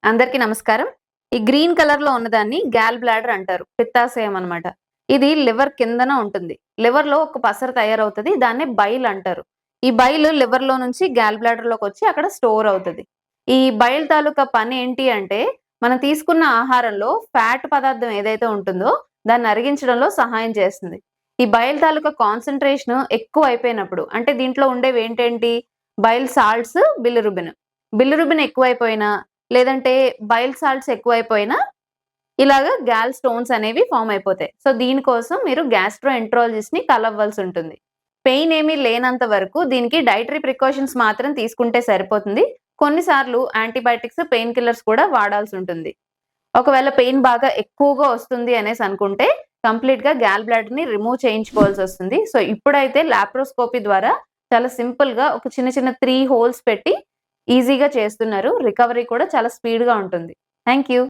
అందరికీ నమస్కారం. ఈ గ్రీన్ కలర్‌లో ఉన్నదాన్ని గాల్ బ్లాడర్ అంటారు. పిత్తాశయం అన్నమాట. ఇది లివర్ కిందన ఉంటుంది. లివర్‌లో ఒక పసరు తయారవుతది. దాన్నే బైల్ అంటారు. ఈ బైల్ లివర్‌లో నుంచి గాల్ బ్లాడర్‌లోకొచ్చి అక్కడ స్టోర్ అవుతది. ఈ బైల్ తాలూకా పనేంటి అంటే, మనం తీసుకున్న ఆహారంలో ఫ్యాట్ పదార్థం ఏదైతే ఉంటుందో, దాన్ని అరిగించడంలో సహాయం చేస్తుంది. ఈ బైల్ తాలూకా కాన్సంట్రేషన్ ఎక్కువైపోయినప్పుడు, అంటే దీంట్లో ఉండేవేంటేంటి, బైల్ సాల్ట్స్, బిలిరుబిన్. బిలిరుబిన్ ఎక్కువైపోయినా లేదంటే బైల్ సాల్ట్స్ ఎక్కువైపోయినా ఇలాగ గాల్ స్టోన్స్ అనేవి ఫార్మ్ అయిపోతాయి. సో, దీనికోసం మీరు గ్యాస్ట్రోఎంట్రాలజిస్ట్‌ని కలవ్వాల్సుంటుంది. పెయిన్ ఏమీ లేనంత వరకు దీనికి డైటరీ ప్రికాషన్స్ మాత్రం తీసుకుంటే సరిపోతుంది. కొన్నిసార్లు యాంటీబయాటిక్స్, పెయిన్ కిల్లర్స్ కూడా వాడాల్సుంటుంది. ఒకవేళ పెయిన్ బాగా ఎక్కువగా వస్తుంది అనేసనుకుంటే కంప్లీట్‌గా గాల్ బ్లాడర్‌ని రిమూవ్ చేయించుకోవాల్సొస్తుంది. సో, ఇప్పుడైతే లాప్రోస్కోపీ ద్వారా చాలా సింపుల్‌గా ఒక చిన్న చిన్న 3 హోల్స్ పెట్టి ఈజీగా చేస్తున్నారు. రికవరీ కూడా చాలా స్పీడ్‌గా ఉంటుంది. Thank you.